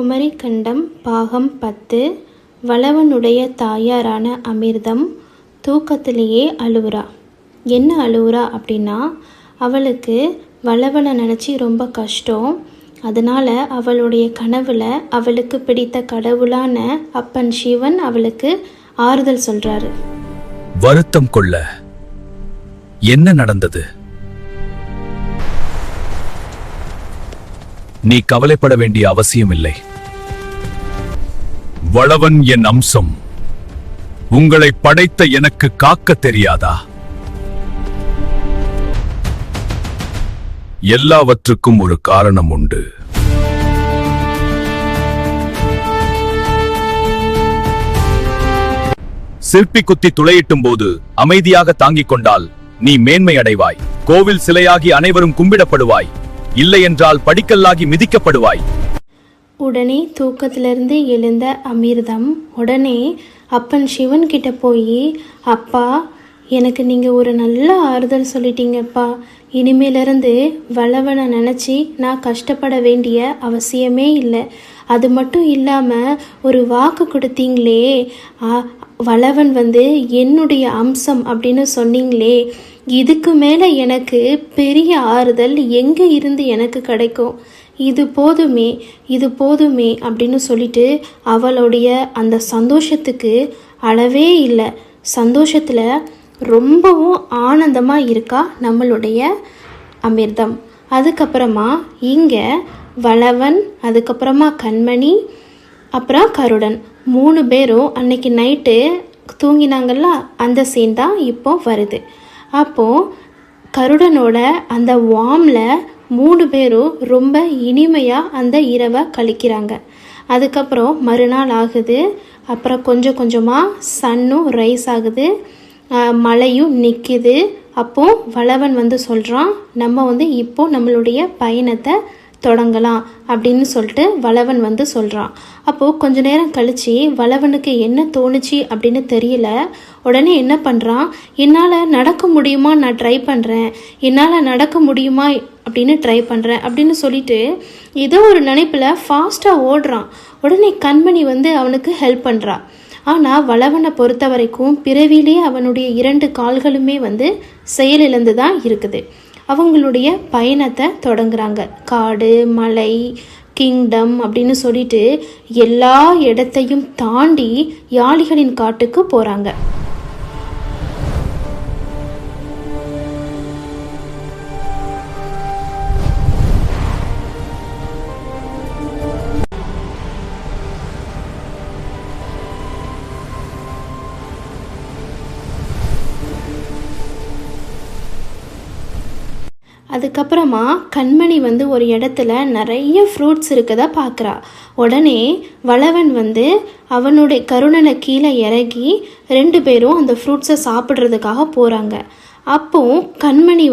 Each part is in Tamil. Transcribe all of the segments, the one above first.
குமரி கண்டம் பாகம் 10. வளவனுடைய தாயாரான அமிர்தம் தூக்கத்திலேயே அழுவுறா. என்ன அழுவுறா அப்படின்னா, அவளுக்கு வளவனை நினச்சி ரொம்ப கஷ்டம். அதனால் அவளுடைய கனவில் அவளுக்கு பிடித்த கடவுளான அப்பன் சிவன் அவளுக்கு ஆறுதல் சொல்கிறாரு. வருத்தம் கொள்ள என்ன நடந்தது? நீ கவலைப்பட வேண்டிய அவசியமில்லை. வளவன் என் அம்சம். உங்களை படைத்த எனக்கு காக்க தெரியாதா? எல்லாவற்றுக்கும் ஒரு காரணம் உண்டு. சிற்பி குத்தி துளையிட்டும் போது அமைதியாக தாங்கிக் கொண்டால் நீ மேன்மை அடைவாய். கோவில் சிலையாகி அனைவரும் கும்பிடப்படுவாய். இல்லை என்றால் படிக்கல்லாகி மிதிக்கப்படுவாய். உடனே தூக்கத்திலிருந்து எழுந்த அமிர்தம் உடனே அப்பன் சிவன் கிட்ட போய், அப்பா, எனக்கு நீங்கள் ஒரு நல்ல ஆறுதல் சொல்லிட்டீங்கப்பா. இனிமேலிருந்து வளவனை நினச்சி நான் கஷ்டப்பட வேண்டிய அவசியமே இல்லை. அது மட்டும் இல்லாமல் ஒரு வாக்கு கொடுத்தீங்களே, வளவன் என்னுடைய அம்சம் அப்படின்னு சொன்னீங்களே, இதுக்கு மேலே எனக்கு பெரிய ஆறுதல் எங்கே இருந்து எனக்கு கிடைக்கும்? இது போதுமே அப்படின்னு சொல்லிட்டு அவளுடைய அந்த சந்தோஷத்துக்கு அளவே இல்லை. சந்தோஷத்தில் ரொம்பவும் ஆனந்தமாக இருக்கா நம்மளுடைய அமிர்தம். அதுக்கப்புறமா இங்கே வளவன், அதுக்கப்புறமா கண்மணி, அப்புறம் கருடன் 3 பேரும் அன்னைக்கு நைட்டு தூங்கினாங்கல்ல, அந்த சீன் தான் இப்போ வருது. அப்போது கருடனோட அந்த வார்மில் 3 பேரும் ரொம்ப இனிமையாக அந்த இரவை கழிக்கிறாங்க. அதுக்கப்புறம் மறுநாள் ஆகுது. அப்புறம் கொஞ்சம் கொஞ்சமாக சன்னும் ரைஸ் ஆகுது, மழையும் நிற்கிது. அப்போது வளவன் சொல்கிறான், நம்ம இப்போ நம்மளுடைய பயணத்தை தொடங்கலாம் அப்படின்னு சொல்லிட்டு வளவன் சொல்கிறான். அப்போது கொஞ்ச நேரம் கழித்து வளவனுக்கு என்ன தோணுச்சு அப்படின்னு தெரியல. உடனே என்ன பண்ணுறான், என்னால் நடக்க முடியுமா, நான் ட்ரை பண்ணுறேன், என்னால் நடக்க முடியுமா அப்படின்னு ட்ரை பண்ணுறேன் அப்படின்னு சொல்லிட்டு ஏதோ ஒரு நினைப்பில் ஃபாஸ்ட்டாக ஓடுறான். உடனே கண்மணி அவனுக்கு ஹெல்ப் பண்ணுறா. ஆனால் வளவனை பொறுத்த வரைக்கும் பிறவிலே அவனுடைய 2 கால்களுமே செயலிழந்து தான் இருக்குது. அவங்களுடைய பயணத்தை தொடங்குறாங்க. காடு, மலை, கிங்டம் அப்படின்னு சொல்லிட்டு எல்லா இடத்தையும் தாண்டி யாளிகளின் காட்டுக்கு போகிறாங்க. அதுக்கப்புறமா கண்மணி ஒரு இடத்துல நிறைய ஃப்ரூட்ஸ் இருக்கதா பார்க்குறா. உடனே வளவன் அவனுடைய கருணனை கீழே இறங்கி 2 பேரும் அந்த ஃப்ரூட்ஸை சாப்பிட்றதுக்காக போகிறாங்க. அப்போ கண்மணி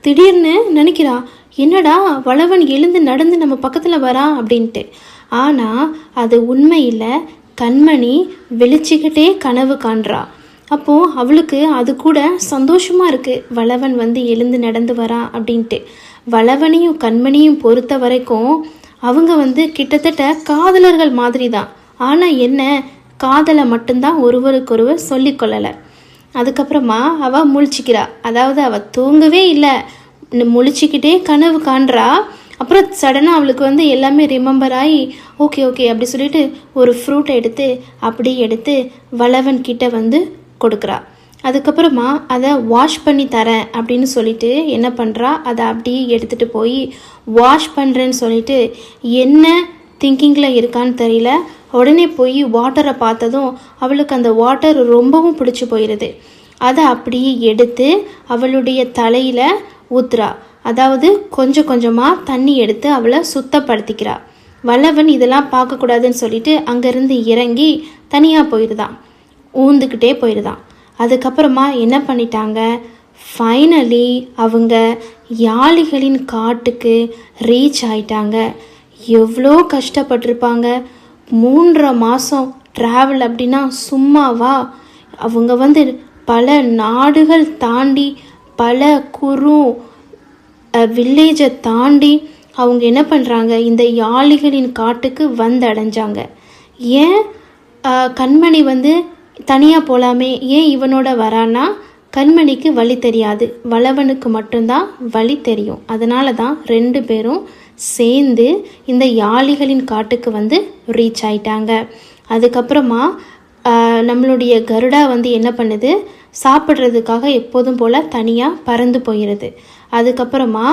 திடீர்னு நினைக்கிறா, என்னடா வளவன் எழுந்து நடந்து நம்ம பக்கத்தில் வரா அப்படின்ட்டு. ஆனால் அது உண்மையில் கண்மணி விழிச்சிக்கிட்டே கனவு காண்றா. அப்போது அவளுக்கு அது கூட சந்தோஷமாக இருக்குது, வளவன் எழுந்து நடந்து வரான் அப்படின்ட்டு. வளவனையும் கண்மணியும் பொறுத்த வரைக்கும் அவங்க கிட்டத்தட்ட காதலர்கள் மாதிரி தான். ஆனால் என்ன, காதலை மட்டும்தான் ஒருவருக்கொருவர் சொல்லிக்கொள்ளலை. அதுக்கப்புறமா அவள் முழிச்சிக்கிறா. அதாவது அவள் தூங்கவே இல்லை, முழிச்சிக்கிட்டே கனவு காண்றா. அப்புறம் சடனாக அவளுக்கு எல்லாமே ரிமெம்பர் ஆகி ஓகே அப்படி சொல்லிட்டு ஒரு ஃப்ரூட்டை எடுத்து வளவன் கிட்ட கொடுக்குறா. அதுக்கப்புறமா அதை வாஷ் பண்ணி தரேன் அப்படின்னு சொல்லிட்டு என்ன பண்ணுறா, அதை அப்படியே எடுத்துகிட்டு போய் வாஷ் பண்ணுறேன்னு சொல்லிட்டு என்ன திங்கிங்கில் இருக்கான்னு தெரியல. உடனே போய் வாட்டரை பார்த்ததும் அவளுக்கு அந்த வாட்டர் ரொம்பவும் பிடிச்சி போயிடுது. அதை அப்படியே எடுத்து அவளுடைய தலையில் ஊத்துறா. அதாவது கொஞ்சம் கொஞ்சமாக தண்ணி எடுத்து அவளை சுத்தப்படுத்திக்கிறா. வளவன் இதெல்லாம் பார்க்கக்கூடாதுன்னு சொல்லிட்டு அங்கேருந்து இறங்கி தனியாக போயிடுதான், ஊந்துக்கிட்டே போயிடுதான். அதுக்கப்புறமா என்ன பண்ணிட்டாங்க, ஃபைனலி அவங்க யாளிகளின் காட்டுக்கு ரீச் ஆயிட்டாங்க. எவ்வளோ கஷ்டப்பட்டிருப்பாங்க. 3.5 மாதம் ட்ராவல் அப்படின்னா சும்மாவா? அவங்க பல நாடுகள் தாண்டி, பல குறு வில்லேஜை தாண்டி அவங்க என்ன பண்ணுறாங்க, இந்த யாளிகளின் காட்டுக்கு வந்தடைஞ்சாங்க. ஏன் கண்மணி தனியாக போகலாமே, ஏன் இவனோட வரான்னா, கண்மணிக்கு வழி தெரியாது, வளவனுக்கு மட்டும்தான் வழி தெரியும். அதனால தான் 2 பேரும் சேர்ந்து இந்த யாளிகளின் காட்டுக்கு ரீச் ஆயிட்டாங்க. அதுக்கப்புறமா நம்மளுடைய கருடா என்ன பண்ணுது, சாப்பிட்றதுக்காக எப்போதும் போல் தனியாக பறந்து போயிடுது. அதுக்கப்புறமா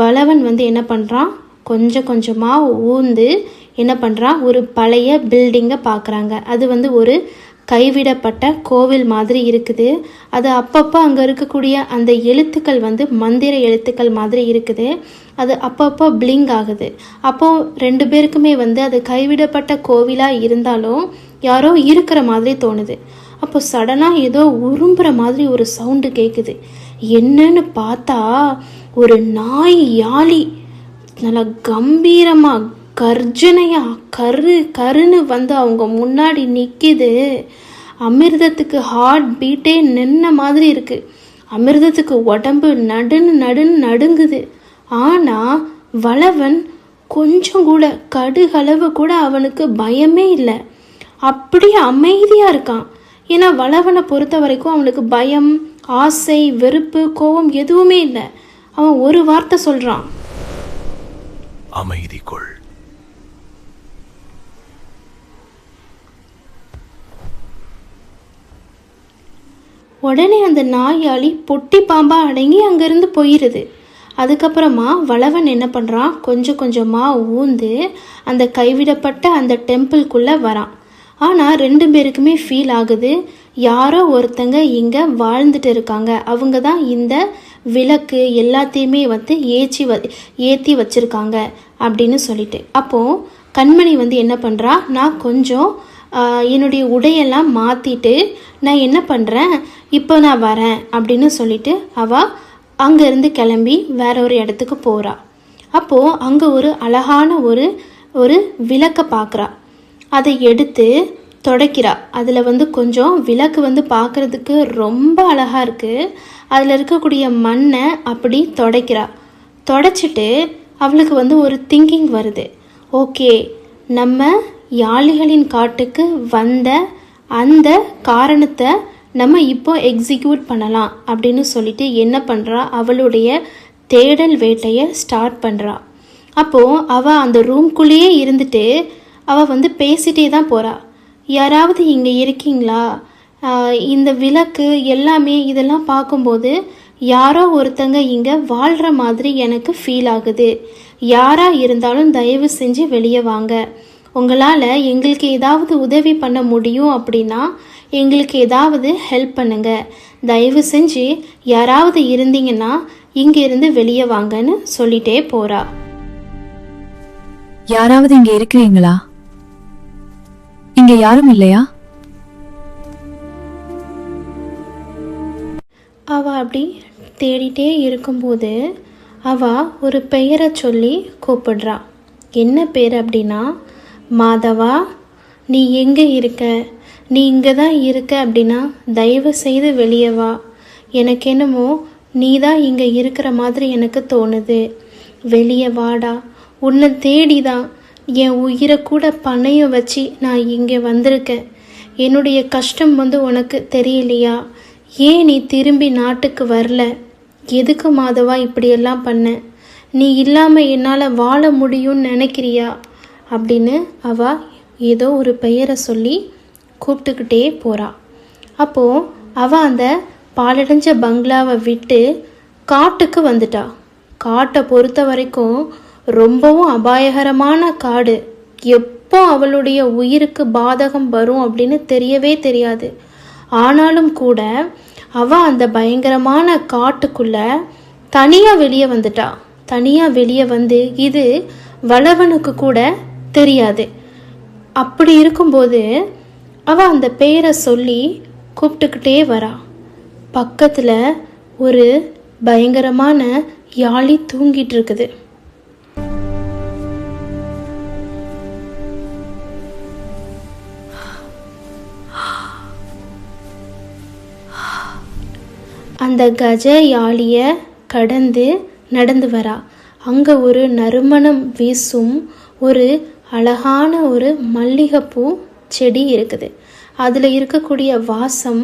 வளவன் என்ன பண்ணுறான், கொஞ்சம் கொஞ்சமாக ஊந்து என்ன பண்ணுறான், ஒரு பழைய பில்டிங்கை பார்க்குறாங்க. அது ஒரு கைவிடப்பட்ட கோவில் மாதிரி இருக்குது. அது அப்பப்போ அங்கே இருக்கக்கூடிய அந்த எழுத்துக்கள் மந்திர எழுத்துக்கள் மாதிரி இருக்குது. அது அப்பப்போ பிளிங்க் ஆகுது. அப்போது 2 பேருக்குமே அது கைவிடப்பட்ட கோவிலாக இருந்தாலும் யாரோ இருக்கிற மாதிரி தோணுது. அப்போ சடனாக ஏதோ உரும்புற மாதிரி ஒரு சவுண்டு கேட்குது. என்னன்னு பார்த்தா ஒரு நாய் யாழி நல்லா கம்பீரமாக கர்ஜனையா கருன்னு அவங்க முன்னாடி நிற்கிது. அமிர்தத்துக்கு ஹார்ட் பீட்டே நின்ன மாதிரி இருக்கு. அமிர்தத்துக்கு உடம்பு நடுங்குது. ஆனால் வளவன் கொஞ்சம் கூட கடுகளவு கூட அவனுக்கு பயமே இல்லை. அப்படியே அமைதியாக இருக்கான். ஏன்னா வளவனை பொறுத்த வரைக்கும் அவனுக்கு பயம், ஆசை, வெறுப்பு, கோபம் எதுவுமே இல்லை. அவன் ஒரு வார்த்தை சொல்கிறான், அமைதி கொள். உடனே அந்த நாயாளி பொட்டி பாம்பா அடங்கி அங்கேருந்து போயிடுது. அதுக்கப்புறமா வளவன் என்ன பண்ணுறான், கொஞ்சம் கொஞ்சமாக ஊந்து அந்த கைவிடப்பட்ட அந்த டெம்பிள்குள்ளே வரான். ஆனால் 2 பேருக்குமே ஃபீல் ஆகுது, யாரோ ஒருத்தங்க இங்கே வாழ்ந்துட்டு இருக்காங்க, அவங்க தான் இந்த விளக்கு எல்லாத்தையுமே ஏற்றி வச்சுருக்காங்க அப்படின்னு சொல்லிட்டு. அப்போது கண்மணி என்ன பண்ணுறா, நான் கொஞ்சம் என்னுடைய உடையெல்லாம் மாற்றிட்டு நான் என்ன பண்ணுறேன், இப்போ நான் வரேன் அப்படின்னு சொல்லிட்டு அவள் அங்கேருந்து கிளம்பி வேற ஒரு இடத்துக்கு போகிறா. அப்போது அங்கே ஒரு அழகான ஒரு விளக்கை பார்க்குறா. அதை எடுத்து துடைக்கிறா. அதில் கொஞ்சம் விளக்கு பார்க்குறதுக்கு ரொம்ப அழகாக இருக்குது. அதில் இருக்கக்கூடிய மண்ணை அப்படி துடைக்கிறா. துடைச்சிட்டு அவளுக்கு ஒரு திங்கிங் வருது. ஓகே, நம்ம யாளிகளின் காட்டுக்கு வந்த அந்த காரணத்தை நம்ம இப்போ எக்ஸிக்யூட் பண்ணலாம் அப்படின்னு சொல்லிட்டு என்ன பண்ணுறா, அவளுடைய தேடல் வேட்டையை ஸ்டார்ட் பண்ணுறா. அப்போது அவள் அந்த ரூம்குள்ளேயே இருந்துட்டு அவள் பேசிகிட்டே தான் போகிறா. யாராவது இங்கே இருக்கீங்களா, இந்த விளக்கு எல்லாமே இதெல்லாம் பார்க்கும்போது யாரோ ஒருத்தங்க இங்கே வாழ்கிற மாதிரி எனக்கு ஃபீல் ஆகுது. யாராக இருந்தாலும் தயவு செஞ்சு வெளியே வாங்க. உங்களால் எங்களுக்கு ஏதாவது உதவி பண்ண முடியும் அப்படின்னா எங்களுக்கு ஏதாவது ஹெல்ப் பண்ணுங்க. தயவு செஞ்சு யாராவது இருந்தீங்கன்னா இங்கிருந்து வெளியே வாங்கன்னு சொல்லிட்டே போறா. யாராவது இங்க இருக்கிறீங்களா? இங்க யாரும் இல்லையா? அவ அப்படி தேடிட்டே இருக்கும்போது அவ ஒரு பெயரை சொல்லி கூப்பிடுறா. என்ன பேர் அப்படின்னா, மாதவா, நீ எங்கே இருக்க? நீ இங்கே தான் இருக்க அப்படின்னா தயவு செய்து வெளியே வா. எனக்கு என்னமோ நீ தான் இங்கே இருக்கிற மாதிரி எனக்கு தோணுது. வெளியே வாடா. உன்னை தேடி தான் என் உயிரை கூட பணையம் வச்சு நான் இங்கே வந்திருக்கேன். என்னுடைய கஷ்டம் உனக்கு தெரியலையா? ஏன் நீ திரும்பி நாட்டுக்கு வரல? எதுக்கு மாதவா இப்படியெல்லாம் பண்ண? நீ இல்லாமல் என்னால் வாழ முடியும்னு நினைக்கிறியா அப்படின்னு அவள் ஏதோ ஒரு பெயரை சொல்லி கூப்பிட்டுக்கிட்டே போகிறா. அப்போது அவள் அந்த பாலடைஞ்ச பங்களாவை விட்டு காட்டுக்கு வந்துட்டா. காட்டை பொறுத்த வரைக்கும் ரொம்பவும் அபாயகரமான காடு. எப்போ அவளுடைய உயிருக்கு பாதகம் வரும் அப்படின்னு தெரியவே தெரியாது. ஆனாலும் கூட அவள் அந்த பயங்கரமான காட்டுக்குள்ளே தனியாக வெளியே வந்துட்டா. தனியாக வெளியே வந்து இது வளவனுக்கு கூட தெரியாது. அப்படி இருக்கும்போது அவள் அந்த பெயரை சொல்லி கூப்பிட்டுக்கிட்டே வரா. பக்கத்தில் ஒரு பயங்கரமான யாழி தூங்கிட்டு இருக்குது. அந்த கஜ யாழியை கடந்து நடந்து வரா. அங்கே ஒரு நறுமணம் வீசும் ஒரு அழகான ஒரு மல்லிகைப்பூ செடி இருக்குது. அதில் இருக்கக்கூடிய வாசம்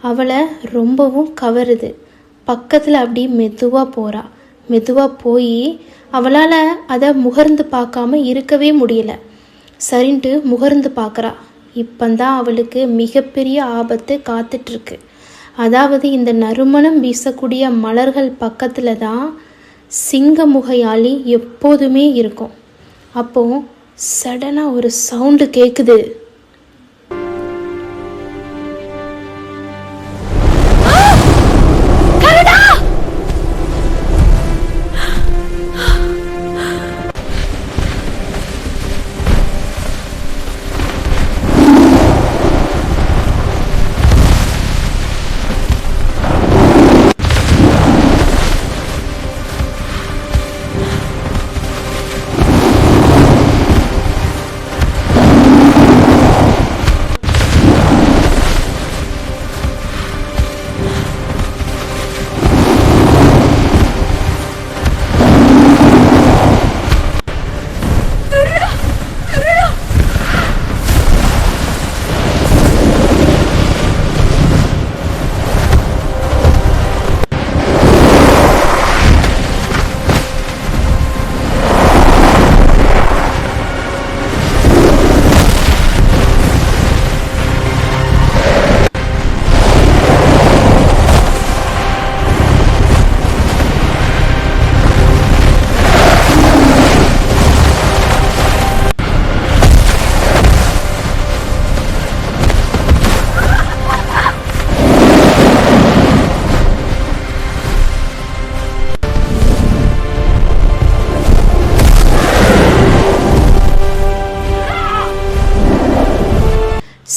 அவளை ரொம்பவும் கவருது. பக்கத்தில் அப்படி மெதுவாக போகிறா. மெதுவாக போய் அவளால் அதை முகர்ந்து பார்க்காம இருக்கவே முடியல. சரின்ட்டு முகர்ந்து பார்க்குறா. இப்போந்தான் அவளுக்கு மிகப்பெரிய ஆபத்து காத்துட்ருக்கு. அதாவது இந்த நறுமணம் வீசக்கூடிய மலர்கள் பக்கத்தில் தான் சிங்கமுகையாளி எப்போதுமே இருக்கும். அப்போது சடனாக ஒரு சவுண்டு கேட்குது.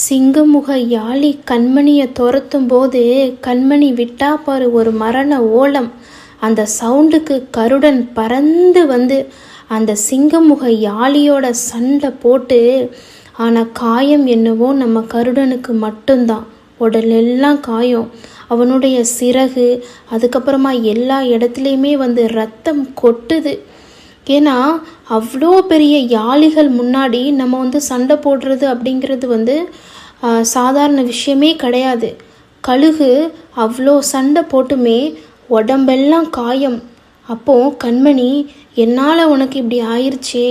சிங்கமுக யாழி கண்மணியை துரத்தும் போது கண்மணி விட்டா பாரு ஒரு மரண ஓலம். அந்த சவுண்டுக்கு கருடன் பறந்து வந்து அந்த சிங்கமுக யாழியோட சண்டை போட்டு, ஆனால் காயம் என்னவோ நம்ம கருடனுக்கு மட்டும்தான். உடலெல்லாம் காயம். அவனுடைய சிறகு, அதுக்கப்புறமா எல்லா இடத்துலையுமே வந்து ரத்தம் கொட்டுது. ஏன்னா அவ்வளோ பெரிய யாளிகள் முன்னாடி நம்ம வந்து சண்டை போடுறது அப்படிங்கிறது வந்து சாதாரண விஷயமே கிடையாது. கழுகு அவ்வளோ சண்டை போட்டுமே உடம்பெல்லாம் காயம். அப்போது கண்மணி, என்னால் உனக்கு இப்படி ஆயிடுச்சே,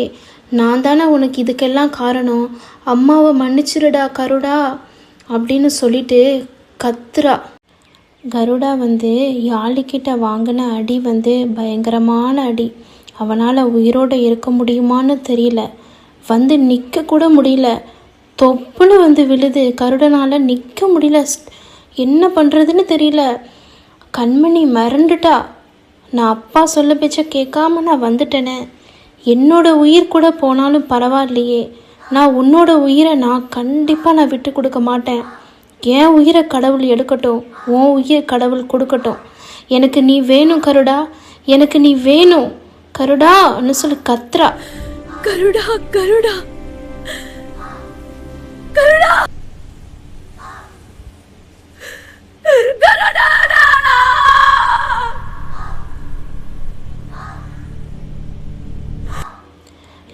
நான் தானே உனக்கு இதுக்கெல்லாம் காரணம், அம்மாவை மன்னிச்சிருடா கருடா அப்படின்னு சொல்லிட்டு கத்துறா. கருடா வந்து யாழிக்கிட்ட வாங்கின அடி வந்து பயங்கரமான அடி. அவனால் உயிரோடு இருக்க முடியுமான்னு தெரியல. வந்து நிற்க கூட முடியல. தொப்புன்னு வந்து விழுது. கருடனால் நிற்க முடியல. என்ன பண்ணுறதுன்னு தெரியல. கண்மணி மிரண்டுட்டா. நான் அப்பா சொல்ல பேச்ச கேட்காம நான் வந்துட்டேனே, என்னோட உயிர் கூட போனாலும் பரவாயில்லையே, நான் உன்னோட உயிரை நான் கண்டிப்பாக நான் விட்டு கொடுக்க மாட்டேன். என் உயிரை கடவுள் எடுக்கட்டும், உன் உயிர் கடவுள் கொடுக்கட்டும். எனக்கு நீ வேணும் கருடா, எனக்கு நீ வேணும் கருடான்னு சொல்லி கத்துறா. கருடா கருடா கருடா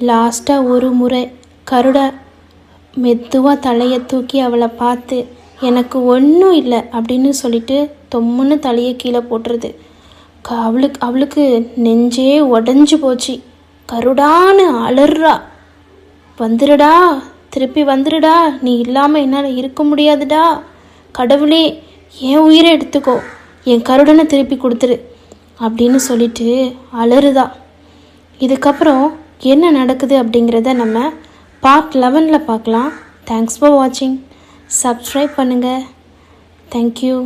லாஸ்ட்டாக ஒரு முறை கருடா மெதுவாக தலையை தூக்கி அவளை பார்த்து, எனக்கு ஒன்றும் இல்லை அப்படின்னு சொல்லிட்டு தொம்முன்னு தலையை கீழே போட்டுருது. அவளுக்கு நெஞ்சே உடஞ்சி போச்சு. கருடான்னு அலறா. வந்துடுடா, திருப்பி வந்துடுடா, நீ இல்லாமல் என்னால் இருக்க முடியாதுடா, கடவுளே என் உயிரை எடுத்துக்கோ, என் கருடனை திருப்பி கொடுத்துரு அப்படின்னு சொல்லிட்டு அலறுதா. இதுக்கப்புறம் என்ன நடக்குது அப்படிங்கிறத நம்ம பார்ட் 11 பார்க்கலாம். தேங்க்ஸ் ஃபார் வாட்சிங். சப்ஸ்கிரைப் பண்ணுங்கள். தேங்க்யூ.